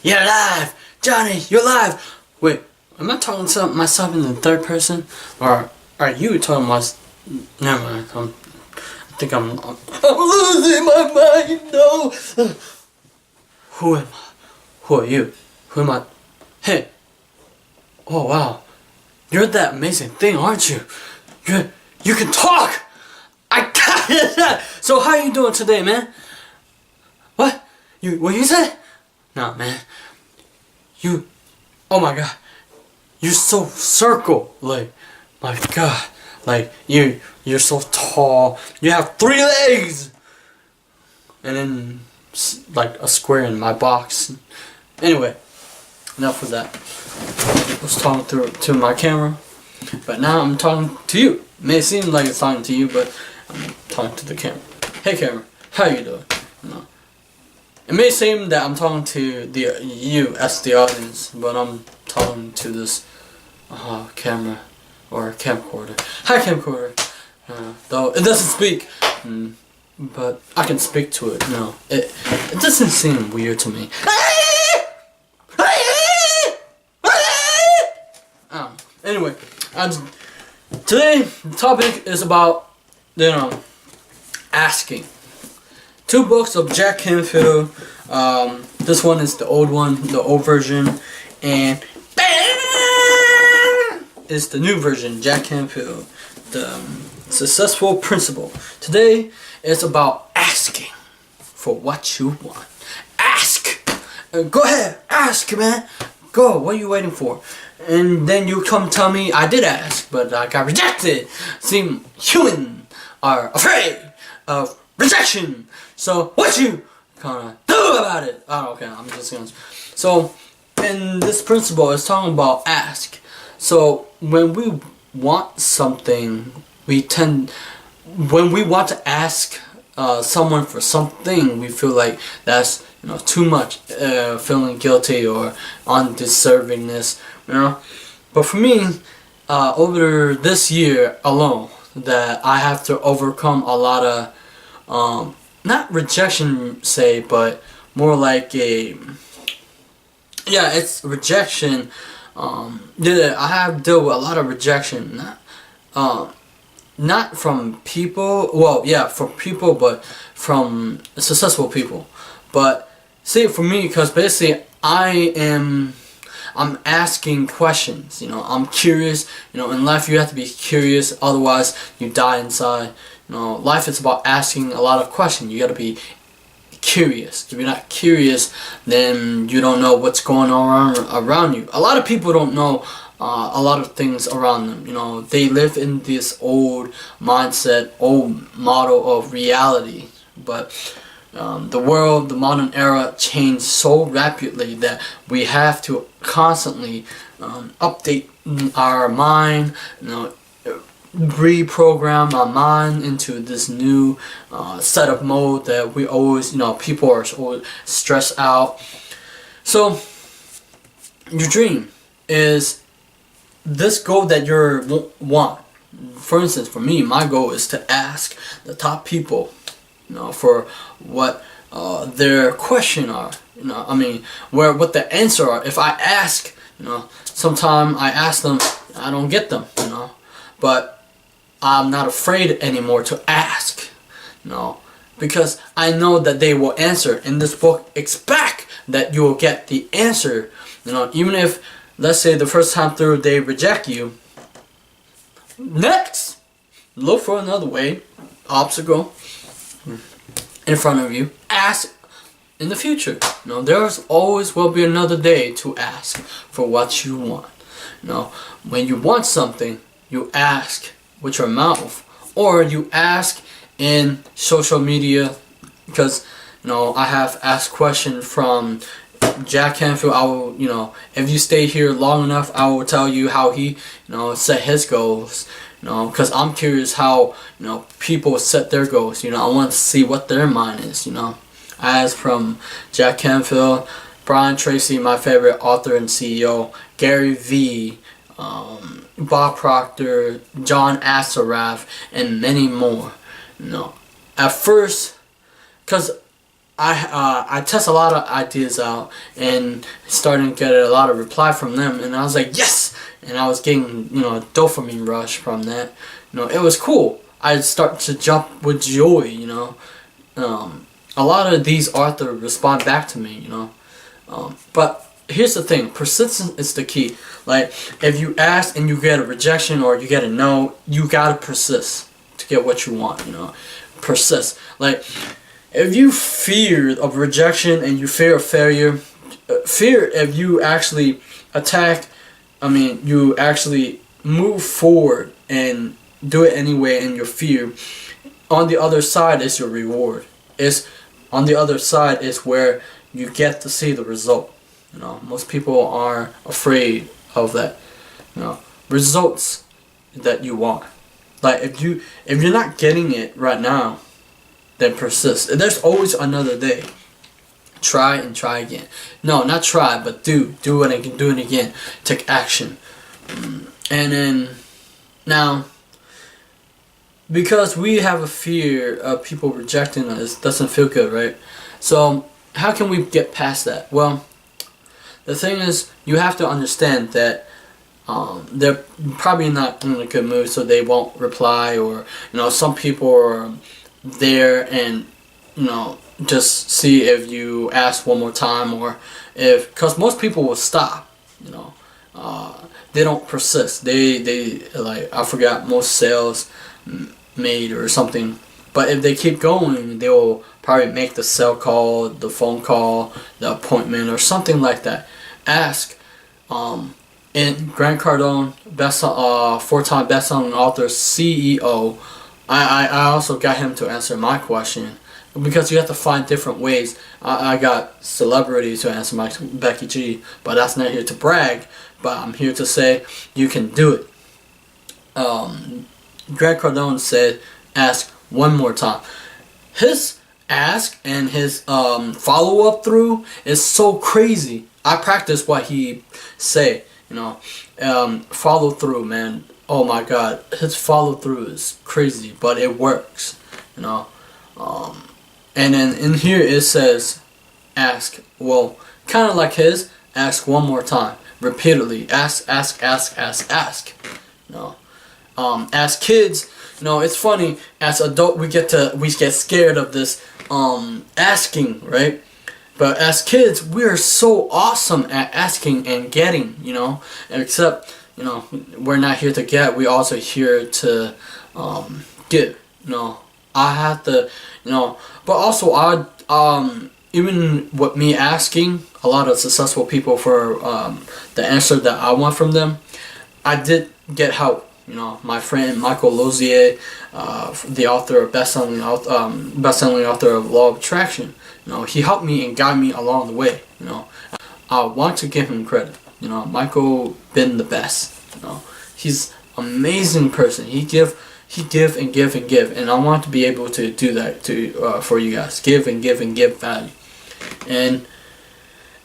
You're alive! Johnny, you're alive! Wait, am I talking to myself in the third person? Or are you talking about... Never mind. I think I'm losing my mind, no! Who am I? Who are you? Who am I? Hey! Oh wow. You're that amazing thing, aren't you? You can talk! I got it! So how you doing today, man? What you said? No, man. Oh my god. You're so circle. Like, my god. Like, you're so tall. You have 3 legs! And then, like, a square in my box. Anyway, enough of that. I was talking to my camera. But now I'm talking to you. It may seem like it's talking to you, but I'm talking to the camera. Hey camera, how you doing? No. It may seem that I'm talking to you as the audience, but I'm talking to this camera or camcorder. Hi camcorder. Though it doesn't speak, but I can speak to it. No, it doesn't seem weird to me. Anyway, today the topic is about, asking. 2 books of Jack Canfield. This one is the old one, the old version, and is the new version, Jack Canfield, the Successful Principle. Today is about asking for what you want. Ask. Go ahead, ask, man. Go. What are you waiting for? And then you come tell me I did ask, but I got rejected. See, humans are afraid of rejection. So what you gonna do about it? Oh, okay. I'm just gonna. So, in this principle, it's talking about ask. So when we want something, when we want to ask someone for something, we feel like that's too much, feeling guilty or undeservingness, But for me, over this year alone, that I have to overcome a lot of, not rejection, but more like it's rejection. I have dealt with a lot of rejection, not from people, from people, but from successful people. But see, for me, because basically I'm asking questions, I'm curious, in life you have to be curious, otherwise you die inside. Life is about asking a lot of questions. You gotta be curious. If you're not curious, then you don't know what's going on around you. A lot of people don't know a lot of things around them. They live in this old mindset, old model of reality. But the world, the modern era changed so rapidly that we have to constantly update our mind, reprogram our mind into this new setup mode that we always, people are always stressed out. So your dream is this goal that you want. For instance, for me, my goal is to ask the top people, for what their question are. What the answer are. If I ask, sometime I ask them, I don't get them, but I'm not afraid anymore to ask, because I know that they will answer. In this book, expect that you will get the answer, even if, let's say, the first time through they reject you. Next, look for another way, obstacle in front of you. Ask in the future. There's always will be another day to ask for what you want. When you want something, you ask with your mouth, or you ask in social media, because I have asked questions from Jack Canfield. I will, if you stay here long enough, I will tell you how he, set his goals. Because I'm curious how, people set their goals. I want to see what their mind is. I asked from Jack Canfield, Brian Tracy, my favorite author and CEO, Gary Vee, Bob Proctor, John Assaraf, and many more. At first, because I test a lot of ideas out and starting to get a lot of reply from them, and I was like, yes, and I was getting, you know, a dopamine rush from that. You know, it was cool. I start to jump with joy. You know, a lot of these authors respond back to me. You know, but here's the thing: persistence is the key. Like, if you ask and you get a rejection or you get a no, you gotta persist to get what you want. You know, persist. Like, if you fear of rejection and you fear of failure, fear if you actually attack, you actually move forward and do it anyway in your fear, on the other side is your reward. On the other side is where you get to see the result. You know, most people are afraid of that, you know, results that you want. Like, if you're not getting it right now, then persist. There's always another day. Try and try again. No, not try, but do it again. Do it again. Take action. And then now, because we have a fear of people rejecting us, it doesn't feel good, right? So how can we get past that? Well, the thing is, you have to understand that they're probably not in a good mood, so they won't reply, or, you know, some people are there and, you know, just see if you ask one more time, or if, because most people will stop, you know, they don't persist. They like, I forgot, most sales made or something, but if they keep going, they will probably make the sale call, the phone call, the appointment, or something like that. Ask. And Grant Cardone, four-time best-selling author, CEO, I also got him to answer my question, because you have to find different ways. I got celebrities to answer my Becky G, but that's not here to brag, but I'm here to say you can do it. Grant Cardone said, ask one more time. His ask and his follow-up through is so crazy. I practice what he say, you know, follow through, man. Oh my God, his follow through is crazy, but it works, you know. And then in here it says, ask. Well, kind of like his, ask one more time, repeatedly. Ask. You know, as kids, you know, it's funny. As adult, we get scared of this asking, right? But as kids, we're so awesome at asking and getting, you know. Except, you know, we're not here to get. We're also here to give. You know, I have to, you know. But also, even with me asking a lot of successful people for the answer that I want from them, I did get help. You know, my friend Michael Losier, the author of bestselling author of Law of Attraction. You know, he helped me and guided me along the way. You know, I want to give him credit. You know, Michael been the best. You know, he's amazing person. He give and give and give, and I want to be able to do that to for you guys. Give and give and give value, and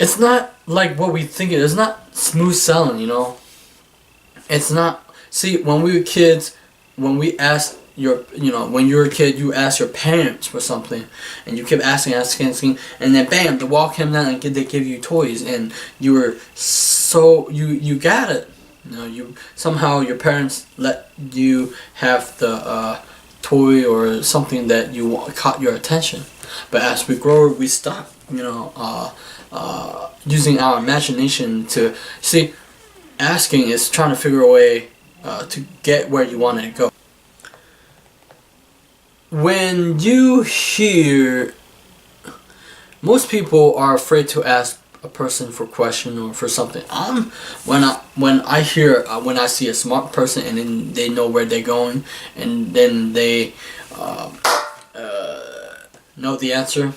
it's not like what we think it is. It's not smooth selling. You know, it's not. See, when we were kids, when we asked when you were a kid, you asked your parents for something, and you kept asking, and then bam, the wall came down and they give you toys, and you were so you got it. You know, you somehow your parents let you have the toy or something that caught your attention. But as we grow, we stop, you know, using our imagination to see. Asking is trying to figure a way to get where you want to go. When you hear, most people are afraid to ask a person for a question or for something. When I see a smart person and then they know where they're going and then they know the answer,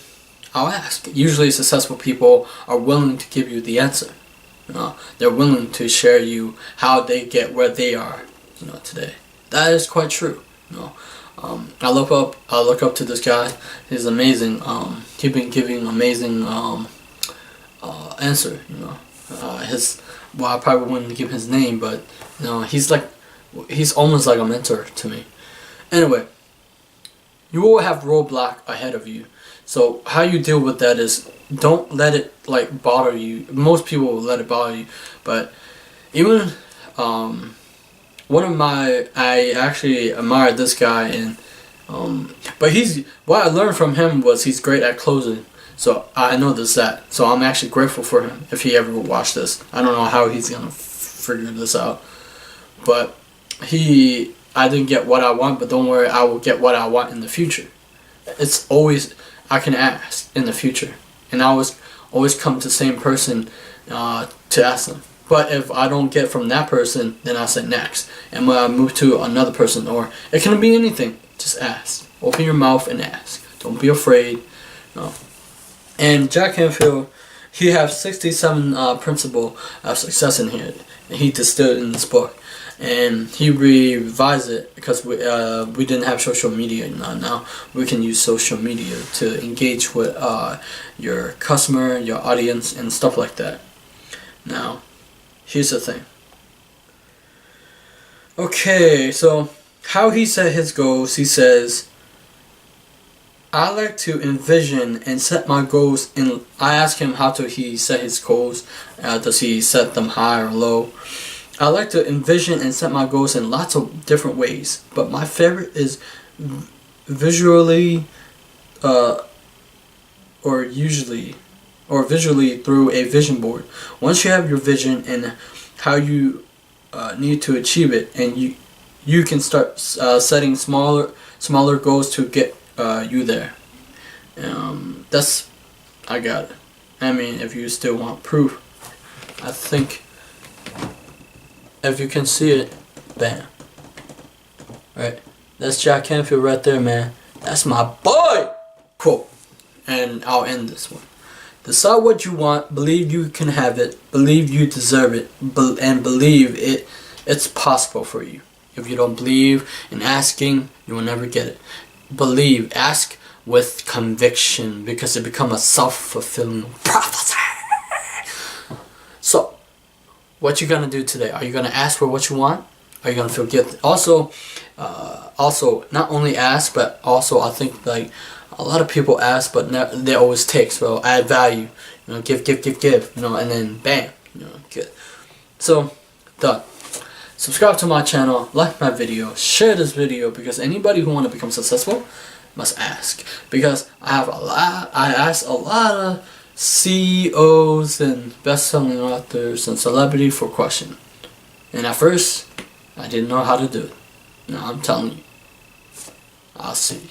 I'll ask. Usually successful people are willing to give you the answer. You know, they're willing to share you how they get where they are, you know, today. That is quite true. You know, I look up to this guy. He's amazing. He's been giving amazing answer. You know, I probably wouldn't give his name, but you know, he's almost like a mentor to me. Anyway, you will have roadblock ahead of you. So how you deal with that is don't let it like bother you. Most people will let it bother you, but even I actually admired this guy, and but what I learned from him was he's great at closing. So I know that. So I'm actually grateful for him if he ever watched this. I don't know how he's gonna figure this out, but I didn't get what I want, but don't worry, I will get what I want in the future. It's always, I can ask in the future, and I always come to the same person to ask them. But if I don't get from that person, then I say next, and when I move to another person, or it can be anything. Just ask. Open your mouth and ask. Don't be afraid. No. And Jack Canfield, he has 67 principles of success in here. And he distilled in this book, and he revised it because we didn't have social media. Now we can use social media to engage with your customer, your audience, and stuff like that. Now, here's the thing. Okay, so how he set his goals, he says, I like to envision and set my goals in. I asked him how he set his goals. Does he set them high or low? I like to envision and set my goals in lots of different ways, but my favorite is visually visually through a vision board. Once you have your vision and how you need to achieve it, and you can start setting smaller goals to get you there. I got it. I mean, if you still want proof, I think if you can see it, bam. Right? That's Jack Canfield right there, man. That's my boy! Quote. And I'll end this one. Decide what you want, believe you can have it, believe you deserve it, and believe it's possible for you. If you don't believe in asking, you will never get it. Believe, ask with conviction, because it becomes a self-fulfilling prophecy. So, what you gonna do today? Are you gonna ask for what you want? Are you gonna feel guilty? Also, not only ask, but also I think like a lot of people ask, but they always take. So add value, give, and then bam, good. So, done. Subscribe to my channel, like my video, share this video, because anybody who want to become successful must ask. Because I ask a lot of CEOs and best-selling authors and celebrity for questions. And at first, I didn't know how to do it. Now I'm telling you, I'll see you.